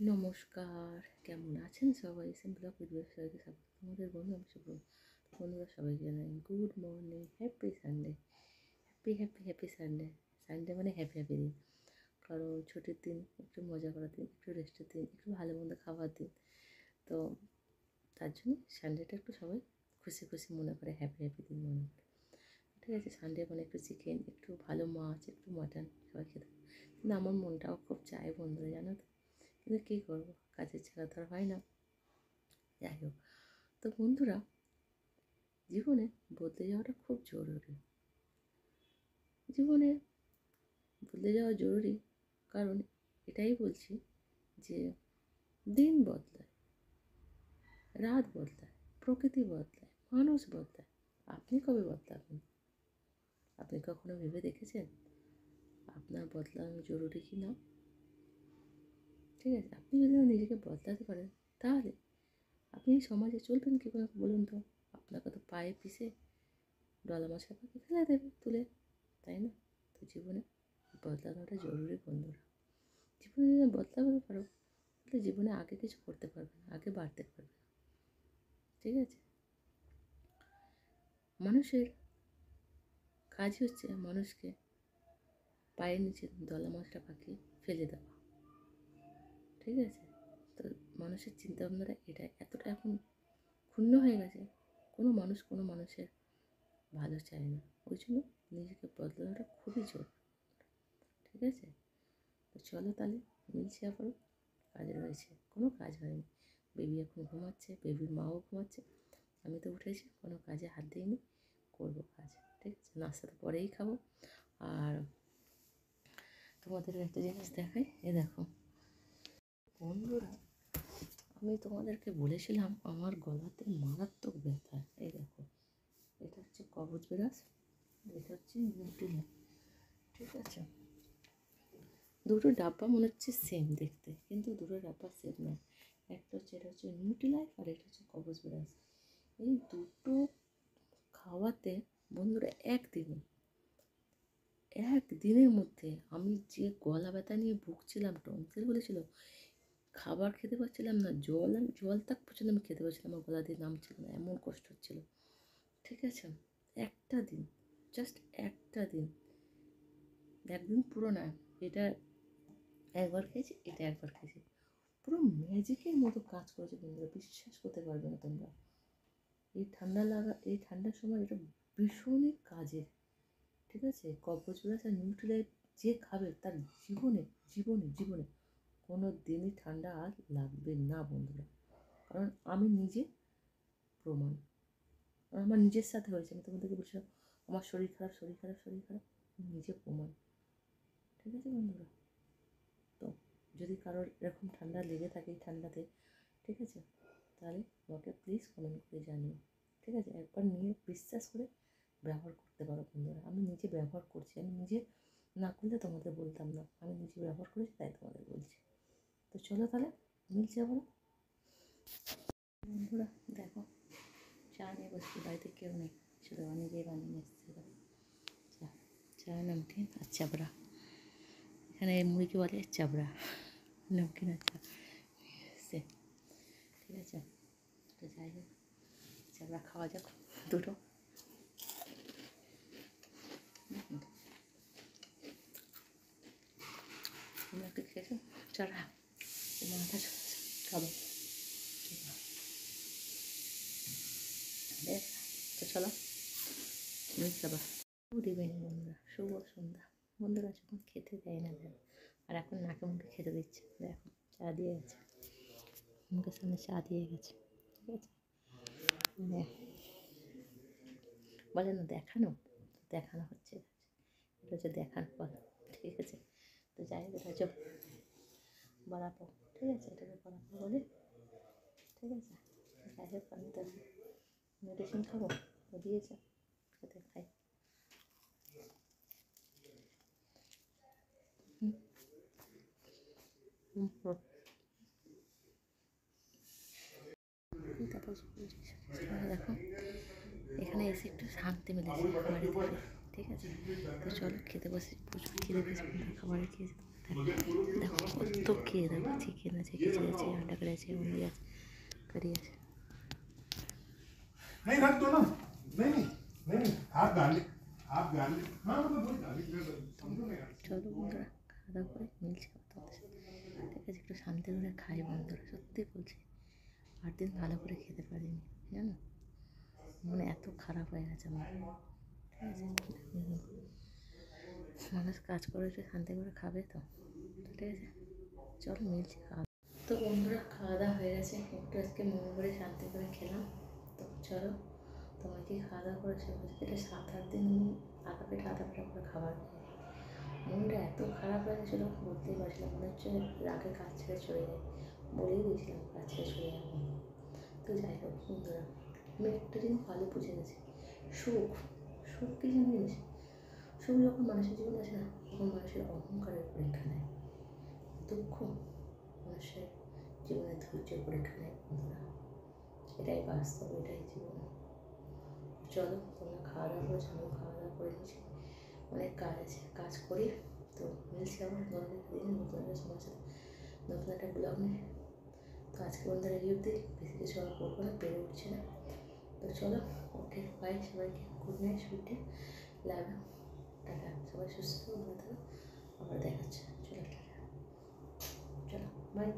নমস্কার, কেমন আছেন সবাই? সিম্পল অফ উইথ সবাইকে স্বাগত। তোমাদের বন্ধু আমি শুভ্র। বন্ধুরা সবাইকে জানাই good morning, happy Sunday, happy Sunday. Sunday মানে হ্যাপি দিন। কারণ ছুটির দিন, একটু মজা করার দিন, একটু রেস্টের দিন, একটু ভালো মন্দ খাওয়ার দিন। তো তার জন্য সানডেটা একটু সবাই খুশি খুশি মনে করে, হ্যাপি দিন মনে করে। ঠিক আছে, সানডে মানে একটু চিকেন, একটু ভালো মাছ, একটু মাটন সবাই খেতে। কিন্তু আমার মনটাও খুব চায় বন্ধুরা, জানো তো। কিন্তু কী করবো, কাজের ছাড়া তো আর হয় না। যাই হোক, তো বন্ধুরা, জীবনে বদলে যাওয়াটা খুব জরুরি। জীবনে বদলে যাওয়া জরুরি, কারণ এটাই বলছি যে দিন বদলায়, রাত বদলায়, প্রকৃতি বদলায়, মানুষ বদলায়। আপনি কবে বদলাবেন? আপনি কখনো ভেবে দেখেছেন আপনার বদলানো জরুরি কি না? ঠিক আছে, আপনি যদি নিজেকে বদলাতে পারেন, তাহলে আপনি সমাজে চলবেন কী করে বলুন তো? আপনাকে তো পায়ে পিষে ডলা মাছ পাখি ফেলে দেবে তুলে, তাই না? তো জীবনে বদলানোটা জরুরি বন্ধুরা। জীবনে যদি বদলাতে পারো, তাহলে জীবনে আগে কিছু করতে পারবে না, আগে বাড়তে পারবে না। ঠিক আছে, মানুষের কাজই হচ্ছে মানুষকে পায়ের নিচে দলা মাছটা পাখি ফেলে দেওয়া। ঠিক আছে, তো মানুষের চিন্তাভাবনাটা এটা এতটা এখন ক্ষুণ্ণ হয়ে গেছে, কোনো মানুষ কোনো মানুষের ভালো চায় না। ওই জন্য নিজেকে বদলানোটা খুবই জরুরি। ঠিক আছে, তো চলো তাহলে মিলছে আবারও। কাজ রয়েছে, কোনো কাজ হয়নি। বেবি এখন ঘুমাচ্ছে, বেবির মাও ঘুমাচ্ছে। আমি তো উঠেছি, কোনো কাজে হাত দিইনি, করবো কাজ। ঠিক আছে, নাস্তা তো পরেই খাবো। আর তোমাদের একটা জিনিস দেখাই, এ দেখো বন্ধুরা, আমি তোমাদেরকে বলেছিলাম আমার গলাতে মারাত্মক ব্যথা। এই দেখো, এটা হচ্ছে কবজ বিরাজ, এটা হচ্ছে নিউট্রিলা। ঠিক আছে, দুটো ডাব্বা মনে হচ্ছে সেম দেখতে, কিন্তু দুটো ডাব্বা সেম নয়। একটা হচ্ছে, এটা হচ্ছে নিউট্রিলাইফ, আর এটা হচ্ছে কবজ বিরাজ। এই দুটো খাওয়াতে বন্ধুরা একদিনের মধ্যে আমি যে গলা ব্যথা নিয়ে ভুগছিলাম, টনসিল বলেছিল, খাবার খেতে পারছিলাম না, জল তাক পর্যন্ত আমি খেতে পারছিলাম, আমার গলা দিয়ে নামছিল না, এমন কষ্ট হচ্ছিল। ঠিক আছে, একটা দিন, জাস্ট একটা দিন, একদিন পুরো না, এটা একবার খেয়েছি, এটা একবার খেয়েছি, পুরো ম্যাজিকের মতো কাজ করেছে বন্ধুরা, বিশ্বাস করতে পারবে না তোমরা। এই ঠান্ডার সময় এটা ভীষণই কাজের। ঠিক আছে, কবজ প্লাস আর নিউট্রিলাইট যে খাবে তার জীবনে জীবনে জীবনে কোনো দিনই ঠান্ডা আর লাগবে না বন্ধুরা। কারণ আমি নিজে প্রমাণ, আমার নিজের সাথে হয়েছে। আমি তোমাদেরকে বলছিলাম আমার শরীর খারাপ, নিজে প্রমাণ। ঠিক আছে বন্ধুরা, তো যদি কারোর এরকম ঠান্ডা লেগে থাকে এই ঠান্ডাতে, ঠিক আছে, তাহলে আমাকে প্লিজ কমেন্ট করে জানিও। ঠিক আছে, একবার নিয়ে বিশ্বাস করে ব্যবহার করতে পারো বন্ধুরা। আমি নিজে ব্যবহার করছি, আমি নিজে না করলে তোমাদের বলতাম না, আমি নিজে ব্যবহার করেছি তাই তোমাদের বলছি। তো চলো তাহলে মিলছে আবার বন্ধুরা। দেখো, চা নিয়ে বসছি, বাড়িতে কেউ নেই, শুধু আমি নিজেই বানিয়ে এসেছি চা। চা নামকিন আর চাবড়া, এখানে মুরগি বলে চাবড়া, নামকিন আর চা এসছে। ঠিক আছে, তো যাই হোক, চাবড়া খাওয়া যাক দুটো। তোমরা একটু খেয়েছো চারা? মাথা খাবো বেশ, তো চলো খাবার। গুড ইভিনিং বন্ধুরা, শুভ সন্ধ্যা। বন্ধুরা যখন খেতে দেয় না দেয়, আর এখন নাকে মুখে খেতে দিচ্ছে, দেখো চা দিয়ে গেছে, মুখের সামনে চা দিয়ে গেছে। ঠিক আছে, মানে বলে না দেখানো, দেখানো হচ্ছে, এটা হচ্ছে দেখানো কথা। ঠিক আছে, তো যাই হোক, এটা হচ্ছে বড়াপো। ঠিক আছে, এটাকে বড়াপো বলে। ঠিক আছে, যাই হোক, আমি তো মেডিসিন খাবো, তো দিয়েছে খেতে, খাই। তারপর দেখো, এখানে এসে একটু শান্তি মিলেছে বাড়িতে ফিরে। ঠিক আছে, তো চলো খেতে বসে, প্রচুর খিদে পেয়েছে, খাবারে খেয়েছি। দেখো কত কে, দেখো চিকেন আছে, খিচুড়ি আছে, আন্ডা কারি আছে, মুরগি আছে, কারি আছে। नहीं रख दो ना। नहीं हाफ गार्लिक हाँ मतलब वही गार्लिक समझो ना यार। চলো বন্ধুরা, খাওয়া দাওয়া করে মিলছে কথা তোমাদের সাথে। ঠিক আছে, একটু শান্তি করে খাই বন্ধুরা, সত্যি বলছি 8 দিন ভালো করে খেতে পারিনি, জানো মানে এত খারাপ হয়ে গেছে আমার। ঠিক আছে, মানুষ কাজ করে একটু শান্তি করে খাবে তো। ঠিক আছে, চলো মিলছে খাওয়া। তো বন্ধুরা, খাওয়া দাওয়া হয়ে গেছে, একটু আজকে মন করে শান্তি করে খেলাম। তো চলো, তোমরা কি খাওয়া দাওয়া করেছো? এটা 7-8 দিন আধা পেটা করে খাবার খেয়ে মনটা এত খারাপ হয়ে গেছিলো, বলতেই পারছিলাম, মনে হচ্ছে রাগে কাজ ছেড়ে চলে যায়। বলেই দিয়েছিলাম কাজ ছেড়ে চলে যাবো। তো যাই হোক বন্ধুরা, আমি একটা জিনিস ভালো বুঝে গেছি, সুখ সুখ কি জিনিস, সুখ যখন মানুষের জীবনে আসে না, তখন মানুষের অহংকারের পরীক্ষা নেয়। দুঃখ মানুষের জীবনে ধৈর্যের পরীক্ষা নেয় বন্ধুরা। এটাই বাস্তব, এটাই জীবন। চলো, তোমরা খাওয়া দাওয়া করেছো, আমিও খাওয়া দাওয়া করে নিয়েছি, অনেক কাজ আছে, কাজ করি। তো মিলছি আবার নতুন একটা দিন, নতুন একটা সময় সাথে, নতুন একটা ব্লগ নিয়ে। তো আজকে বন্ধুরা এই অবধি, বেশি কিছু আর করবো না, পেরে উঠছে না। তো চলো, ওকে বাই সবাইকে, good night, sweet day, love you, tata, সবাই সুস্থ ভালো থাকো, আবার দেখাচ্ছে, চলো টাটা, চলো বাই।